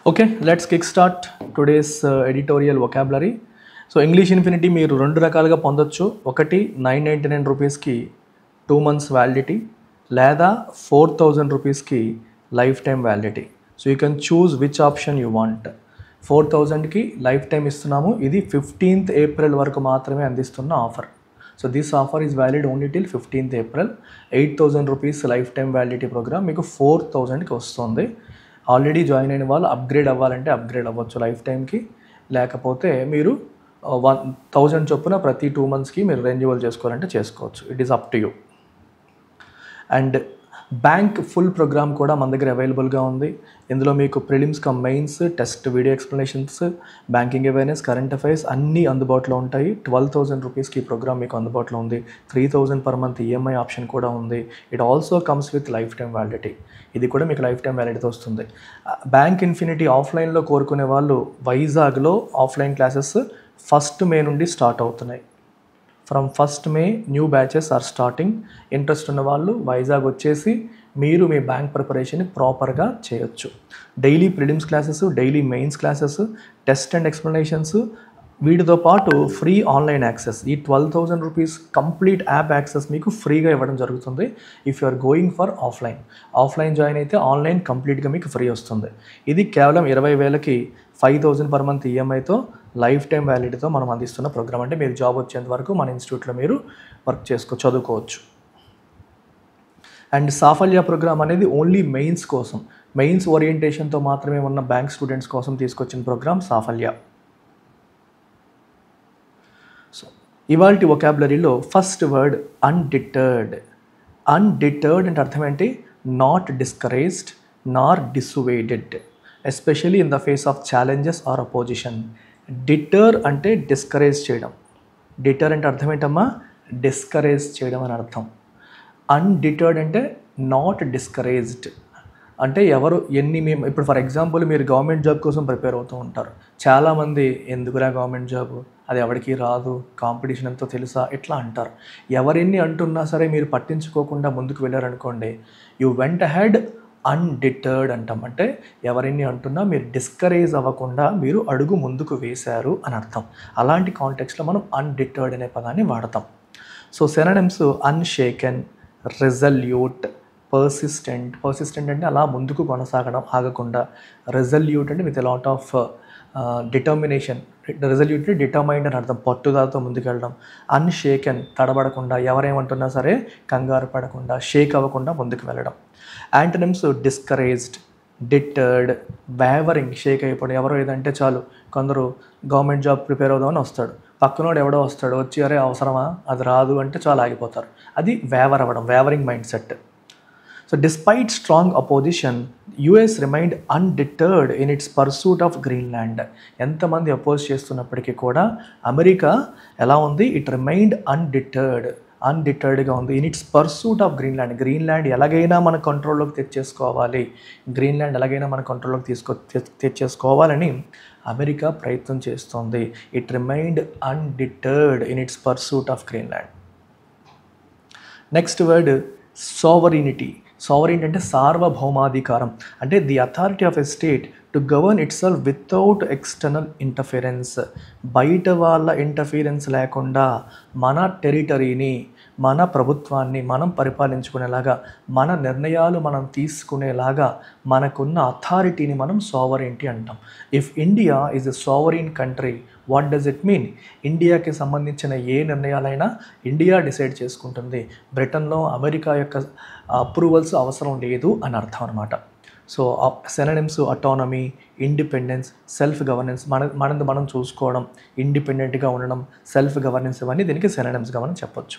Okay, let's kickstart today's editorial vocabulary. So English infinity మీరు రెండు రకాలుగా పొందొచ్చు. ఒకటి 999 రూపీస్కి 2 months వ్యాలిడిటీ, లేదా 4000 రూపీస్కి life time validity. So you can choose which option you want. 4000కి లైఫ్ టైం ఇస్తున్నాము. ఇది 15th April వరకు మాత్రమే అందిస్తున్న offer. So this offer is valid only till 15th April. 8000 rupees life time validity programme మీకు 4000కి వస్తుంది. ఆల్రెడీ జాయిన్ అయిన వాళ్ళు అప్గ్రేడ్ అవ్వాలంటే అప్గ్రేడ్ అవ్వచ్చు లైఫ్ టైంకి, లేకపోతే మీరు 1000 చొప్పున ప్రతి 2 monthsకి మీరు రెన్యువల్ చేసుకోవాలంటే చేసుకోవచ్చు. It is up to you. And bank full program కూడా మన దగ్గర అవైలబుల్గా ఉంది. ఇందులో మీకు prelims cum mains, test video explanations, banking awareness, current affairs అన్నీ అందుబాటులో ఉంటాయి. 12,000 రూపీస్కి ఈ ప్రోగ్రామ్ మీకు అందుబాటులో ఉంది. 3,000 per month ఈఎంఐ ఆప్షన్ కూడా ఉంది. It also comes with life time validity. ఇది కూడా మీకు లైఫ్ టైం వ్యాలిడిటీ వస్తుంది. బ్యాంక్ ఇన్ఫినిటీ ఆఫ్లైన్లో కోరుకునే వాళ్ళు వైజాగ్లో ఆఫ్లైన్ క్లాసెస్ 1st May నుండి స్టార్ట్ అవుతున్నాయి. From 1st May new batches are starting. Interest ఉన్న వాళ్ళు వైజాగ్ వచ్చేసి మీరు మీ బ్యాంక్ ప్రిపరేషన్ ప్రాపర్గా చేయొచ్చు. Daily prelims classes, daily mains classes, test and explanations, వీటితో పాటు ఫ్రీ ఆన్లైన్ యాక్సెస్. ఈ 12,000 రూపీస్ కంప్లీట్ యాప్ యాక్సెస్ మీకు ఫ్రీగా ఇవ్వడం జరుగుతుంది. If you are going for offline join అయితే ఆన్లైన్ కంప్లీట్గా మీకు ఫ్రీ వస్తుంది. ఇది కేవలం 20,000కి 5,000 per month ఈఎంఐతో లైఫ్ టైం వ్యాలిడిటీతో మనం అందిస్తున్న ప్రోగ్రామ్. అంటే మీరు జాబ్ వచ్చేంత వరకు మన ఇన్స్టిట్యూట్లో మీరు వర్క్ చదువుకోవచ్చు. అండ్ సాఫల్య ప్రోగ్రామ్ అనేది ఓన్లీ మెయిన్స్ కోసం, మెయిన్స్ ఓరియంటేషన్తో మాత్రమే ఉన్న బ్యాంక్ స్టూడెంట్స్ కోసం తీసుకొచ్చిన ప్రోగ్రామ్ సాఫల్య. సో ఇవాల్టి వొకాబులరీలో ఫస్ట్ వర్డ్ అన్డిటర్డ్. అన్డిటర్డ్ అంటే అర్థం ఏంటి? Not discouraged nor dissuaded, especially in the face of challenges or opposition. Deter అంటే డిస్కరేజ్ చేయడం. డిటర్ అంటే అర్థం ఏంటమ్మా? డిస్కరేజ్ చేయడం అని అర్థం. అన్డిటర్డ్ అంటే నాట్ డిస్కరేజ్డ్ అంటే ఎవరు మేము ఇప్పుడు ఫర్ ఎగ్జాంపుల్ మీరు గవర్నమెంట్ జాబ్ కోసం ప్రిపేర్ అవుతూ ఉంటారు. చాలామంది ఎందుకురా గవర్నమెంట్ జాబ్, అది ఎవరికి రాదు, కాంపిటీషన్ ఎంతో తెలుసా, ఇట్లా అంటారు. ఎవరెన్ని అంటున్నా సరే మీరు పట్టించుకోకుండా ముందుకు వెళ్ళారనుకోండి, యూ వెంట్ అహెడ్ అన్డిటర్డ్ అంటాం. అంటే ఎవరిని అంటున్నా మీరు డిస్కరేజ్ అవ్వకుండా మీరు అడుగు ముందుకు వేశారు అని అర్థం. అలాంటి కాంటెక్స్లో మనం అన్డిటర్డ్ అనే పదాన్ని వాడతాం. సో సినోనిమ్స్ అన్షేకెన్, రెజల్యూట్, పర్సిస్టెంట్ అంటే అలా ముందుకు కొనసాగడం, ఆగకుండా. రెజల్యూట్ అంటే with lot of determination. Resolute determined అని అర్థం, పట్టుదలతో ముందుకెళ్ళడం. అన్షేకెన్ తడబడకుండా, ఎవరేమంటున్నా సరే కంగారు పడకుండా, షేక్ అవ్వకుండా ముందుకు వెళ్ళడం. యాంటనిమ్స్ డిస్కరేజ్డ్, డిటర్డ్, వేవరింగ్, షేక్ అయిపోవడం. ఎవరో ఏదంటే చాలు, కొందరు గవర్నమెంట్ జాబ్ ప్రిపేర్ అవుదామని వస్తాడు, పక్కనోడు ఎవడో వస్తాడు, వచ్చి అరే అవసరమా, అది రాదు అంటే చాలా ఆగిపోతారు. అది వేవర్ అవ్వడం, wavering mindset. So despite strong opposition, US remained undeterred in its pursuit of Greenland. ఎంతమంది అపోజ్ చేస్తున్నప్పటికీ కూడా అమెరికా ఎలా ఉంది? ఇట్ రిమైన్డ్ అన్డిటర్డ్గా ఉంది. In its pursuit of Greenland ఎలాగైనా మన కంట్రోల్లోకి తెచ్చేసుకోవాలని అమెరికా ప్రయత్నం చేస్తోంది. It remained undeterred in its pursuit of Greenland. Next word sovereignty. Sovereignty అంటే సార్వభౌమాధికారం. అంటే the authority of a state to govern itself without external interference. బయట వాళ్ళ ఇంటర్ఫీరెన్స్ లేకుండా మన టెరిటరీని, మన ప్రభుత్వాన్ని మనం పరిపాలించుకునేలాగా, మన నిర్ణయాలు మనం తీసుకునేలాగా మనకున్న అథారిటీని మనం సావరినిటీ అంటాం. If India is a sovereign country, what does it mean? ఇండియాకి సంబంధించిన ఏ నిర్ణయాలైనా ఇండియా డిసైడ్ చేసుకుంటుంది. బ్రిటన్లో అమెరికా యొక్క అప్రూవల్స్ అవసరం లేదు అని అర్థం అనమాట. So synonyms autonomy, independence, self governance. మనది మనం చూసుకోవడం, ఇండిపెండెంట్గా ఉండడం, సెల్ఫ్ గవర్నెన్స్, ఇవన్నీ దీనికి సినోనిమ్స్గా మనం చెప్పొచ్చు.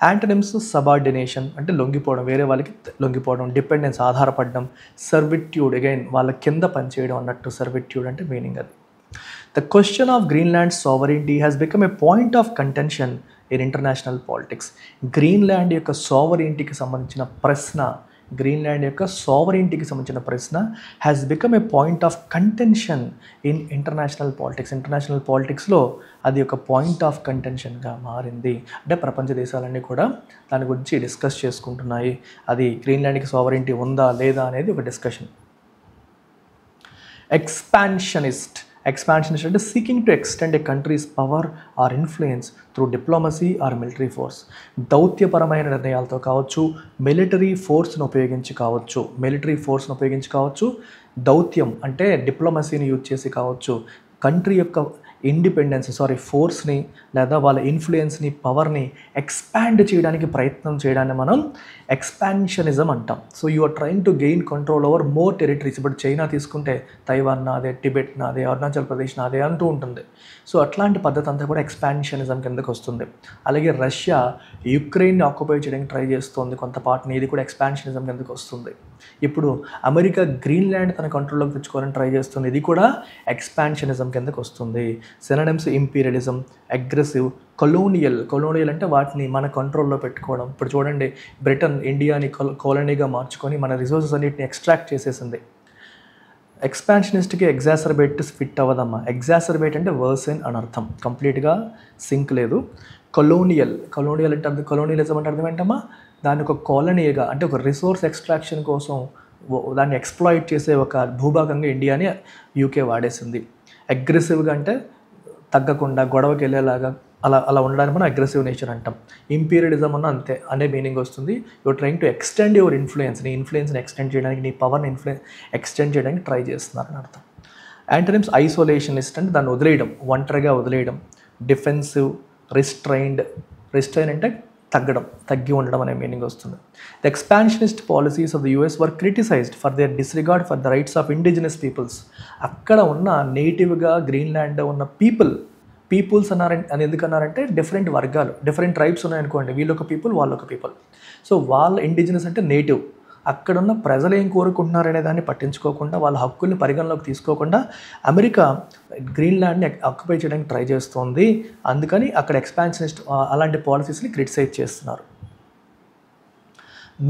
యాంటనిమ్స్ సబార్డినేషన్ అంటే లొంగిపోవడం, వేరే వాళ్ళకి లొంగిపోవడం. డిపెండెన్స్ ఆధారపడడం. సర్విట్యూడ్ అగైన్ వాళ్ళ కింద పనిచేయడం అన్నట్టు సర్విట్యూడ్ అంటే మీనింగ్ అది. The question of Greenland's sovereignty has become a point of contention in international politics. Greenland యొక్క సావరెయింటీకి సంబంధించిన ప్రశ్న has become a point of contention in international politics. International పాలిటిక్స్లో అది ఒక పాయింట్ ఆఫ్ కంటెన్షన్గా మారింది. అంటే ప్రపంచ దేశాలన్నీ కూడా దాని గురించి డిస్కస్ చేసుకుంటున్నాయి. అది గ్రీన్లాండ్కి సావరెయింటీ ఉందా లేదా అనేది ఒక డిస్కషన్. ఎక్స్పాన్షనిస్ట్ అంటే seeking to extend a country's power or influence through diplomacy or military force. దౌత్యపరమైన నిర్ణయాలతో కావచ్చు, మిలిటరీ ఫోర్స్ను ఉపయోగించి కావచ్చు, దౌత్యం అంటే డిప్లొమసీని యూజ్ చేసి కావచ్చు, కంట్రీ యొక్క ఫోర్స్ని లేదా వాళ్ళ ఇన్ఫ్లుయెన్స్ని, పవర్ని ఎక్స్పాండ్ చేయడానికి ప్రయత్నం చేయడాన్ని మనం ఎక్స్పాన్షనిజం అంటాం. So you are trying to gain control over more territories. ఇప్పుడు చైనా తీసుకుంటే తైవాన్ నాదే, టిబెట్ నాదే, అరుణాచల్ ప్రదేశ్ నాదే అంటూ ఉంటుంది. సో అట్లాంటి పద్ధతి అంతా కూడా ఎక్స్పాన్షనిజం కిందకు వస్తుంది. అలాగే రష్యా యుక్రెయిన్ని ఆక్యుపై చేయడానికి ట్రై చేస్తుంది కొంత పార్ట్ని, ఇది కూడా ఎక్స్పాన్షనిజం కిందకు వస్తుంది. ఇప్పుడు అమెరికా గ్రీన్లాండ్ తన కంట్రోల్లోకి తెచ్చుకోవాలని ట్రై చేస్తుంది, ఇది కూడా ఎక్స్పాన్షనిజం కిందకు వస్తుంది. సినోనిమ్స్ ఇంపీరియలిజం, అగ్రెసివ్, కొలోనియల్ అంటే వాటిని మన కంట్రోల్లో పెట్టుకోవడం. ఇప్పుడు చూడండి, బ్రిటన్ ఇండియాని కాలనీగా మార్చుకొని మన రిసోర్సెస్ అన్నిటిని ఎక్స్ట్రాక్ట్ చేసేసింది. ఎక్స్పాన్షనిస్ట్కి ఎగ్జాసర్బేట్ ఫిట్ అవ్వదమ్మా. ఎగ్జాసర్బేట్ అంటే వర్సెన్ అని అర్థం, కంప్లీట్గా సింక్ లేదు. కొలోనియల్ అంటే కొలోనియలిజం అంటే అర్థం ఏంటమ్మా, దాన్ని ఒక కాలనీగా అంటే ఒక రిసోర్స్ ఎక్స్ట్రాక్షన్ కోసం దాన్ని ఎక్స్ప్లాయిట్ చేసే ఒక భూభాగంగా ఇండియాని యూకే వాడేసింది. అగ్రెసివ్గా అంటే తగ్గకుండా గొడవకి వెళ్ళేలాగా అలా ఉండడానికి మనం అగ్రెసివ్ నేచర్ అంటాం. ఇంపీరియలిజం అన్న అంతే అనే మీనింగ్ వస్తుంది. Your trying to extend your influence, నీ ఇన్ఫ్లుయెన్స్ని ఎక్స్టెండ్ చేయడానికి, నీ పవర్ని ఎక్స్టెండ్ చేయడానికి ట్రై చేస్తున్నారని అర్థం. యాంటోనిమ్స్ ఐసోలేషనిస్ట్ అంటే దాన్ని వదిలేయడం, ఒంటరిగా వదిలేయడం. డిఫెన్సివ్, రిస్ట్రైన్ అంటే తగ్గి ఉండడం అనే మీనింగ్ వస్తుంది. The expansionist policies of the US were criticized for their disregard for the rights of indigenous peoples. అక్కడ ఉన్న నేటివ్గా గ్రీన్లాండ్లో ఉన్న పీపుల్స్ అని ఎందుకు అన్నారంటే డిఫరెంట్ వర్గాలు, డిఫరెంట్ ట్రైబ్స్ ఉన్నాయనుకోండి, వీళ్ళొక పీపుల్ వాళ్ళొక పీపుల్. సో వాళ్ళ ఇండిజినస్ అంటే నేటివ్, అక్కడున్న ప్రజలు ఏం కోరుకుంటున్నారనే దాన్ని పట్టించుకోకుండా, వాళ్ళ హక్కుల్ని పరిగణలోకి తీసుకోకుండా అమెరికా గ్రీన్లాండ్ని ఆక్యుపై చేయడానికి ట్రై చేస్తోంది. అందుకని అక్కడ ఎక్స్పాన్షనిస్ట్ అలాంటి పాలసీస్ని క్రిటిసైజ్ చేస్తున్నారు.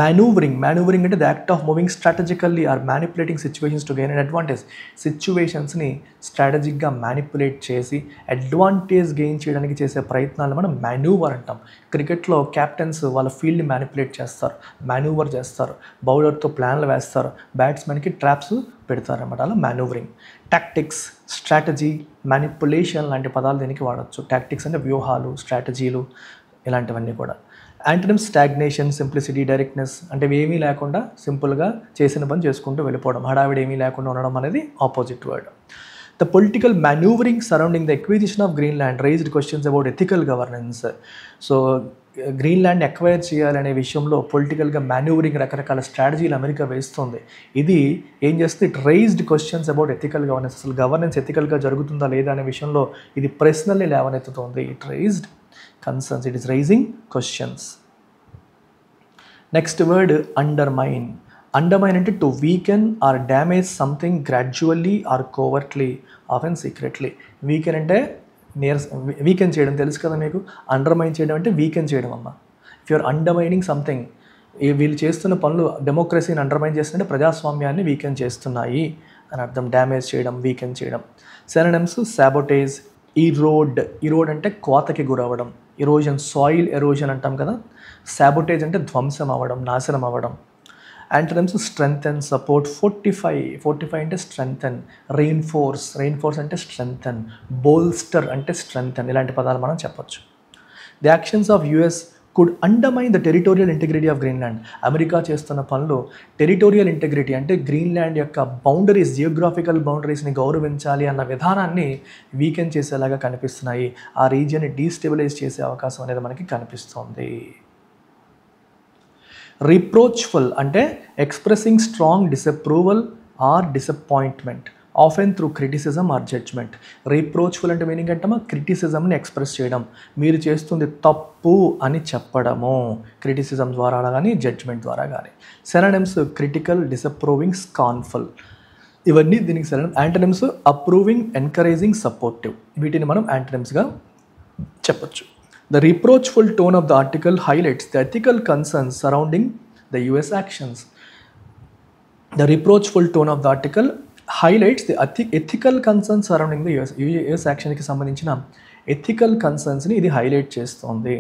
మానూవరింగ్ అంటే the act of moving strategically or manipulating situations to gain an advantage. సిచ్యువేషన్స్ని స్ట్రాటజిక్గా మ్యానిపులేట్ చేసి అడ్వాంటేజ్ గెయిన్ చేయడానికి చేసే ప్రయత్నాలను మనం మానూవర్ అంటాం. క్రికెట్లో క్యాప్టెన్స్ వాళ్ళ ఫీల్డ్ని మానూవర్ చేస్తారు, బౌలర్తో ప్లాన్లు వేస్తారు, బ్యాట్స్మెన్కి ట్రాప్స్ పెడతారన్నమాట. అలా మానూవరింగ్. టాక్టిక్స్, స్ట్రాటజీ, మ్యానిపులేషన్ లాంటి పదాలు దీనికి వాడచ్చు. టాక్టిక్స్ అంటే వ్యూహాలు, స్ట్రాటజీలు, ఇలాంటివన్నీ కూడా. యాంటోనిమ్స్ స్టాగ్నేషన్, సింప్లిసిటీ, డైరెక్ట్నెస్ అంటే ఏమీ లేకుండా సింపుల్గా చేసిన పని చేసుకుంటూ వెళ్ళిపోవడం, హడావిడి ఏమీ లేకుండా ఉండడం అనేది opposite word. The political manoeuvring surrounding the acquisition of Greenland raised questions about ethical governance. So Greenland acquire చేయాలనే విషయంలో పొలిటికల్గా మానూవరింగ్ రకరకాల స్ట్రాటజీలు అమెరికా వేస్తుంది. ఇది ఏం చేస్తుంది, it raised questions about ethical governance. అసలు గవర్నెన్స్ ఎథికల్గా జరుగుతుందా లేదా అనే విషయంలో ఇది ప్రశ్నల్ని లేవనెత్తుతోంది. It raised concerns, it is raising questions. Next word, undermine అంటే to weaken or damage something gradually or covertly, often secretly. Weaken అంటే వీకెన్ చేయడం తెలుసు కదా మీకు. అండర్మైన్ చేయడం అంటే వీకెన్ చేయడం అమ్మ. If you are undermining something, వీళ్ళు చేస్తున్న పనులు డెమోక్రసీని అండర్మైన్ చేస్తుంటే ప్రజాస్వామ్యాన్ని వీకెన్ చేస్తున్నాయి అని అర్థం. డ్యామేజ్ చేయడం, వీకెన్ చేయడం. సినోనిమ్స్ సాబోటేజ్, ఈరోడ్ అంటే కోతకి గురవ్వడం, ఎరోజన్, సాయిల్ ఎరోజన్ అంటాం కదా. సాబోటేజ్ అంటే ధ్వంసం అవ్వడం, నాశనం అవ్వడం. యాంటోనిమ్స్ స్ట్రెంగ్థెన్, సపోర్ట్, ఫోర్టిఫై అంటే స్ట్రెంగ్థెన్, రెయిన్ఫోర్స్ అంటే స్ట్రెంగ్థెన్, బోల్స్టర్ అంటే స్ట్రెంగ్థెన్, ఇలాంటి పదాలు మనం చెప్పొచ్చు. The actions of US could undermine the territorial integrity of Greenland. America చేస్తున్న పనులు టెరిటోరియల్ ఇంటిగ్రిటీ అంటే గ్రీన్లాండ్ యొక్క బౌండరీస్, జియోగ్రాఫికల్ బౌండరీస్ని గౌరవించాలి అన్న విధానాన్ని వీకెన్ చేసేలాగా కనిపిస్తున్నాయి. ఆ రీజియన్ని డీస్టెబిలైజ్ చేసే అవకాశం అనేది మనకి కనిపిస్తోంది. రిప్రోచ్ఫుల్ అంటే expressing strong disapproval or disappointment, often through criticism or judgement. Reproachful అంటే మీనింగ్ అంటామా, క్రిటిసిజంని ఎక్స్ప్రెస్ చేయడం, మీరు చేస్తుంది తప్పు అని చెప్పడము, క్రిటిసిజం ద్వారా కానీ జడ్జ్మెంట్ ద్వారా కానీ. సినోనిమ్స్ క్రిటికల్, డిసప్రూవింగ్, స్కాన్ఫుల్, ఇవన్నీ దీనికి synonyms. Antonyms approving, encouraging, supportive, వీటిని మనం యాంటోనిమ్స్గా చెప్పొచ్చు. The reproachful tone of the article highlights the ethical concerns surrounding the US actions. The reproachful tone of the article highlights the ethical concerns surrounding the US action కి సంబంధించిన ethical concerns ని ఇది highlight చేస్తోంది.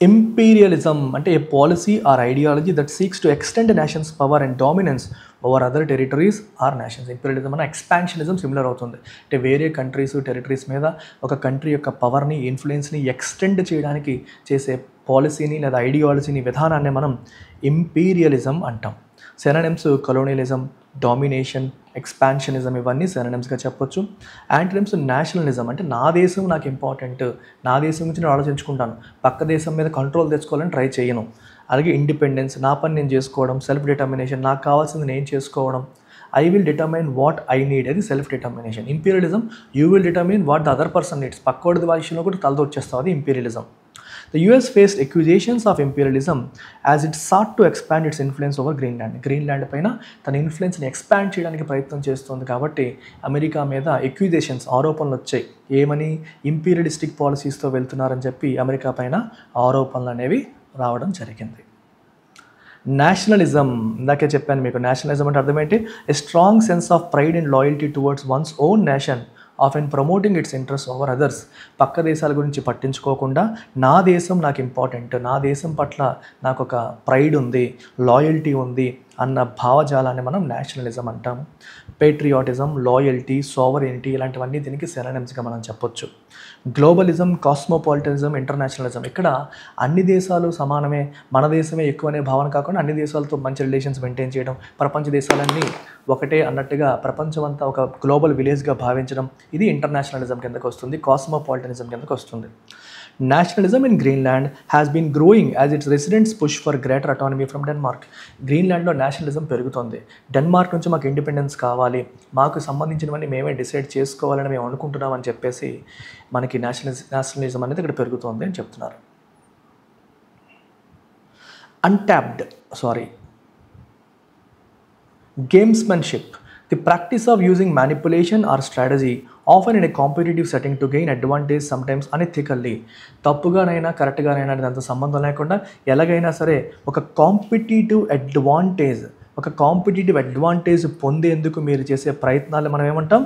Imperialism అంటే a policy or ideology that seeks to extend nation's power and dominance over other territories or nations. Imperialism అన్న expansionism similar అవుతుంది. అంటే వేరే కంట్రీస్ టెరిటరీస్ మీద ఒక కంట్రీ యొక్క పవర్ని ఇన్ఫ్లుయెన్స్ని ఎక్స్టెండ్ చేయడానికి చేసే పాలసీని లేదా ఐడియాలజీని విధానాన్ని మనం ఇంపీరియలిజం అంటాం. సినోనిమ్స్ కొలోనియలిజం, డామినేషన్, ఎక్స్పాన్షనిజం ఇవన్నీ సినోనిమ్స్గా చెప్పొచ్చు. యాంటోనిమ్స్ నేషనలిజం అంటే నా దేశం నాకు ఇంపార్టెంట్, నా దేశం గురించి నేను ఆలోచించుకుంటాను, పక్క దేశం మీద కంట్రోల్ తెచ్చుకోవాలని ట్రై చేయను. అలాగే ఇండిపెండెన్స్, నా పని నేను చేసుకోవడం, సెల్ఫ్ డిటర్మినేషన్, నాకు కావాల్సింది నేను చేసుకోవడం. I will determine what I need, అది self determination. Imperialism you will determine what the other person needs, పక్కోడి విషయంలో కూడా తలదొచ్చేస్తావు, అది imperialism. The US faced accusations of imperialism as it sought to expand its influence over Greenland. Greenland పైన తన ఇన్ఫ్లుయెన్స్ని expand చేయడానికి ప్రయత్నం చేస్తుంది కాబట్టి అమెరికా మీద ఎక్యూజేషన్స్, ఆరోపణలు వచ్చాయి. ఏమని? ఇంపీరియలిస్టిక్ పాలసీస్తో వెళ్తున్నారని చెప్పి అమెరికా పైన ఆరోపణలు అనేవి రావడం జరిగింది. నేషనలిజం, ఇందాకే చెప్పాను మీకు. నేషనలిజం అంటే అర్థం ఏంటి? A strong sense of pride and loyalty towards one's own nation often promoting its interest over others. పక్క దేశాల గురించి పట్టించుకోకుండా నా దేశం నాకు ఇంపార్టెంట్, నా దేశం పట్ల నాకు ఒక ప్రైడ్ ఉంది, లాయల్టీ ఉంది అన్న భావజాలాన్ని మనం నేషనలిజం అంటాము. పేట్రియాటిజం, లాయల్టీ, సోవరెనిటీ ఇలాంటివన్నీ దీనికి సినోనిమ్స్గా మనం చెప్పొచ్చు. గ్లోబలిజం, కాస్మోపాలిటనిజం, ఇంటర్నేషనలిజం, ఇక్కడ అన్ని దేశాలు సమానమే, మన దేశమే ఎక్కువ అనే భావన కాకుండా అన్ని దేశాలతో మంచి రిలేషన్స్ మెయింటైన్ చేయడం, ప్రపంచ దేశాలన్నీ ఒకటే అన్నట్టుగా ప్రపంచం అంతా ఒక గ్లోబల్ విలేజ్గా భావించడం, ఇది ఇంటర్నేషనలిజం కిందకు వస్తుంది, కాస్మోపాలిటనిజం కిందకు వస్తుంది. Nationalism in Greenland has been growing as its residents push for greater autonomy from Denmark. గ్రీన్లాండ్లో నేషనలిజం పెరుగుతుంది. డెన్మార్క్ నుంచి మాకు ఇండిపెండెన్స్ కావాలి, మాకు సంబంధించినవన్నీ మేమే డిసైడ్ చేసుకోవాలని మేము అనుకుంటున్నామని చెప్పేసి మనకి నేషనలిజం అనేది ఇక్కడ పెరుగుతుంది అని చెప్తున్నారు. Gamesmanship, the practice of using manipulation or strategy often in a competitive setting to gain advantage, sometimes unethically. తప్పుగానైనా కరెక్ట్గానైనా దాంతో సంబంధం లేకుండా ఎలాగైనా సరే ఒక కాంపిటేటివ్ అడ్వాంటేజ్ పొందేందుకు మీరు చేసే ప్రయత్నాలు మనం ఏమంటాం?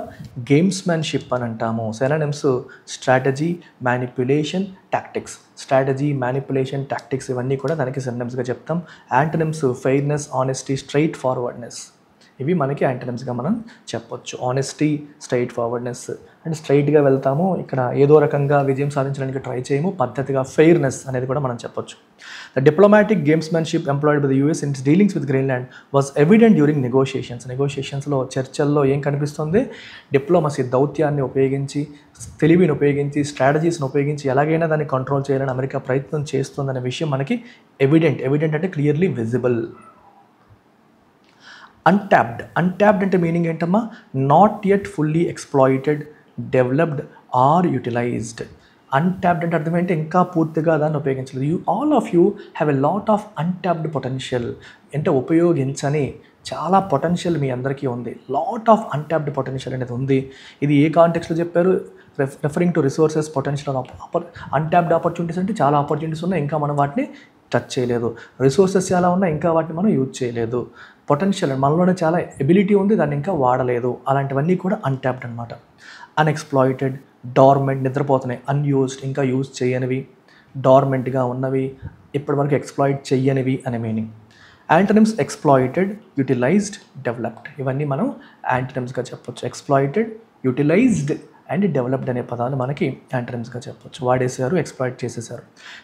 గేమ్స్మెన్షిప్ అని అంటాము. Synonyms strategy, manipulation, tactics. Strategy, manipulation, tactics ఇవన్నీ కూడా దానికి సినోనిమ్స్గా చెప్తాం. Antonyms fairness, honesty, straight forwardness, ఇవి మనకి యాంటోనిమ్స్గా మనం చెప్పొచ్చు. ఆనెస్టీ, స్ట్రైట్ ఫార్వర్డ్నెస్ అంటే స్ట్రైట్గా వెళ్తాము, ఇక్కడ ఏదో రకంగా విజయం సాధించడానికి ట్రై చేయము, పద్ధతిగా. ఫెయిర్నెస్ అనేది కూడా మనం చెప్పొచ్చు. The diplomatic gamesmanship employed by the US in its dealings with Greenland was evident during నెగోషియేషన్స్లో, చర్చల్లో ఏం కనిపిస్తుంది? డిప్లొమసీ, దౌత్యాన్ని ఉపయోగించి, తెలివిని ఉపయోగించి, స్ట్రాటజీస్ని ఉపయోగించి ఎలాగైనా దాన్ని కంట్రోల్ చేయాలని అమెరికా ప్రయత్నం చేస్తుందనే విషయం మనకి ఎవిడెంట్ అంటే క్లియర్లీ విజిబుల్. అన్టాప్డ్ అంటే మీనింగ్ ఏంటమ్మా? Not yet fully exploited, developed or utilized. Untapped అంటే అర్థం ఏంటి? ఇంకా పూర్తిగా దాన్ని ఉపయోగించలేదు. All of you have a lot of untapped potential, అంటే ఉపయోగించని చాలా పొటెన్షియల్ మీ అందరికీ ఉంది. లాట్ ఆఫ్ అన్టాప్డ్ పొటెన్షియల్ అనేది ఉంది. ఇది ఏ కాంటెక్స్లో చెప్పారు? Referring to resources, potential, untapped opportunities అంటే చాలా ఆపర్చునిటీస్ ఉన్నాయి, ఇంకా మనం వాటిని టచ్ చేయలేదు. రిసోర్సెస్ చాలా ఉన్నాయి, ఇంకా వాటిని మనం యూజ్ చేయలేదు. పొటెన్షియల్ మనలోనే చాలా ఎబిలిటీ ఉంది, దాన్ని ఇంకా వాడలేదు. అలాంటివన్నీ కూడా అన్టాప్డ్ అనమాట. అన్ఎక్స్ప్లాయిటెడ్, డార్మెంట్, నిద్రపోతున్నాయి. అన్యూజ్డ్, ఇంకా యూజ్ చేయనివి. డార్మెంట్గా ఉన్నవి, ఇప్పటివరకు ఎక్స్ప్లాయిట్ చెయ్యనివి అనే meaning. Antonyms exploited, utilized, developed, ఇవన్నీ మనం యాంటోనిమ్స్గా చెప్పొచ్చు. ఎక్స్ప్లాయిటెడ్, యూటిలైజ్డ్ అండ్ డెవలప్డ్ అనే పదాలు మనకి యాంటోనిమ్స్గా చెప్పొచ్చు. వాడేశారు, ఎక్స్ప్లాయిట్ చేసేసారు.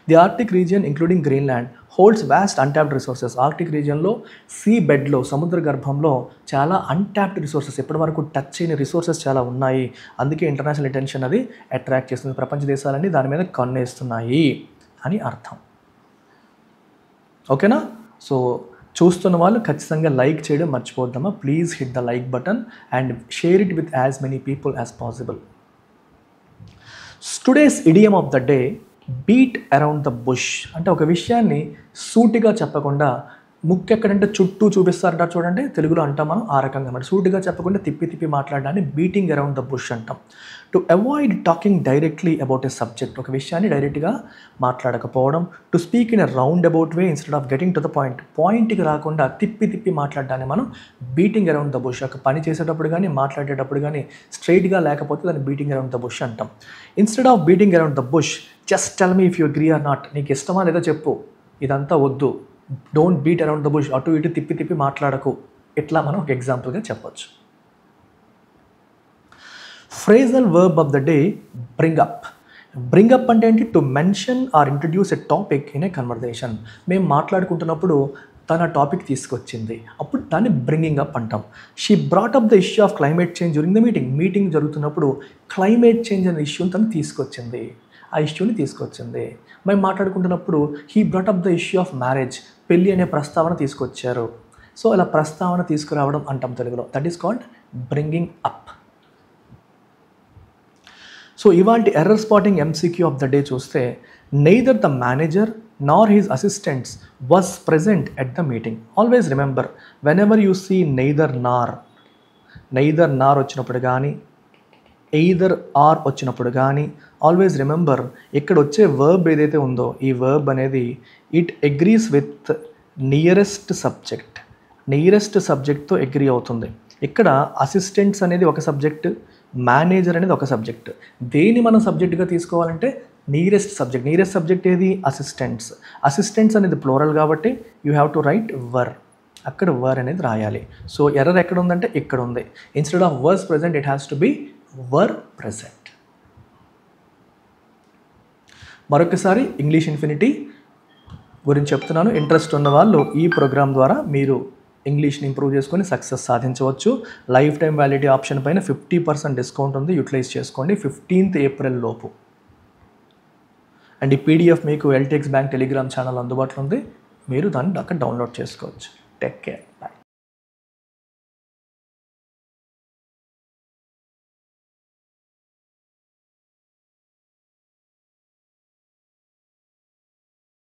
The Arctic region including Greenland holds vast untapped resources. Arctic రీజియన్లో సీ బెడ్లో, సముద్ర గర్భంలో చాలా అన్టాప్డ్ రిసోర్సెస్, ఇప్పటివరకు టచ్ చేయని రిసోర్సెస్ చాలా ఉన్నాయి. అందుకే ఇంటర్నేషనల్ అటెన్షన్ అది అట్రాక్ట్ చేస్తుంది. ప్రపంచ దేశాలన్నీ దాని మీద కన్నేస్తున్నాయి అని అర్థం. ఓకేనా? సో చూస్తున్న వాళ్ళు ఖచ్చితంగా లైక్ చేయడం మర్చిపోద్దామా? Please hit the like button and share it with as many people as possible. Today's idiom of the day, beat around the bush. అంటే ఒక విషయాన్ని సూటిగా చెప్పకుండా, ముక్కు ఎక్కడంటే చుట్టూ చూపిస్తారంటారు చూడండి, తెలుగులో అంటాం మనం ఆ రకంగా. మరి సూటిగా చెప్పకుండా తిప్పి మాట్లాడడాన్ని బీటింగ్ అరౌండ్ ద బుష్ అంటాం. To avoid talking directly about a subject, ఒక విషయాన్ని డైరెక్ట్గా మాట్లాడకపోవడం. To speak in a round about way instead of getting to the point, పాయింట్కి రాకుండా తిప్పి మాట్లాడడాన్ని మనం బీటింగ్ అరౌండ్ ద బుష్. ఒక పని చేసేటప్పుడు కానీ మాట్లాడేటప్పుడు కానీ స్ట్రైట్గా లేకపోతే దాన్ని బీటింగ్ అరౌండ్ ద బుష్ అంటాం. Instead of beating around the bush, just tell me if you agree or not, నీకు ఇష్టమా లేదా చెప్పు, ఇదంతా వద్దు, don't beat around the bush, అటు ఇటు తిప్పి మాట్లాడకు, ఇట్లా మనం ఒక ఎగ్జాంపుల్గా చెప్పొచ్చు. Phrasal verb of the day, bring up. Bring up అంటే ఏంటి? To mention or introduce a topic in a conversation. మేము మాట్లాడుకుంటున్నప్పుడు తన టాపిక్ తీసుకొచ్చింది, అప్పుడు దాన్ని బ్రింగింగ్ అప్ అంటాం. She brought up the issue of climate change during the meeting జరుగుతున్నప్పుడు క్లైమేట్ చేంజ్ అనే ఇష్యూని తను తీసుకొచ్చింది, ఆ ఇష్యూని తీసుకొచ్చింది. మేము మాట్లాడుకుంటున్నప్పుడు he brought up the issue of marriage, పెళ్ళి అనే ప్రస్తావన తీసుకొచ్చారు. సో ఇలా ప్రస్తావన తీసుకురావడం అంటాం తెలుగులో. That is called bringing up. So ఇవాల్టి error spotting MCQ of the day చూస్తే, neither the manager nor his assistants was present at the meeting. Always remember, whenever you see neither nor వచ్చినప్పుడు కానీ either are వచ్చినప్పుడు కానీ always remember, ఇక్కడ వచ్చే verb ఏదైతే ఉందో ఈ వర్బ్ అనేది ఇట్ అగ్రీస్ విత్ నియరెస్ట్ సబ్జెక్ట్తో అగ్రీ అవుతుంది. ఇక్కడ అసిస్టెంట్స్ అనేది ఒక సబ్జెక్ట్, మేనేజర్ అనేది ఒక సబ్జెక్ట్. దేని మనం సబ్జెక్ట్గా తీసుకోవాలంటే నియరెస్ట్ సబ్జెక్ట్ ఏది? అసిస్టెంట్స్ అనేది ప్లోరల్ కాబట్టి యూ హ్యావ్ టు రైట్ వర్, అక్కడ వర్ అనేది రాయాలి. సో ఎర్రర్ ఎక్కడ ఉందంటే ఇక్కడ ఉంది. Instead of verse present it has to be were present. మరొకసారి ఇంగ్లీష్ ఇన్ఫినిటీ గురించి చెప్తున్నాను. ఇంట్రెస్ట్ ఉన్న వాళ్ళు ఈ ప్రోగ్రామ్ ద్వారా మీరు ఇంగ్లీష్ని ఇంప్రూవ్ చేసుకొని సక్సెస్ సాధించవచ్చు. లైఫ్ టైం వ్యాలిడిటీ ఆప్షన్ పైన 50% డిస్కౌంట్ ఉంది, యూటిలైజ్ చేసుకోండి 15th ఏప్రిల్ లోపు. అండ్ ఈ పీడిఎఫ్ మీకు ఎల్టీఎక్స్ బ్యాంక్ టెలిగ్రామ్ ఛానల్ అందుబాటులో ఉంది, మీరు దాన్ని అక్కడ డౌన్లోడ్ చేసుకోవచ్చు. Take care.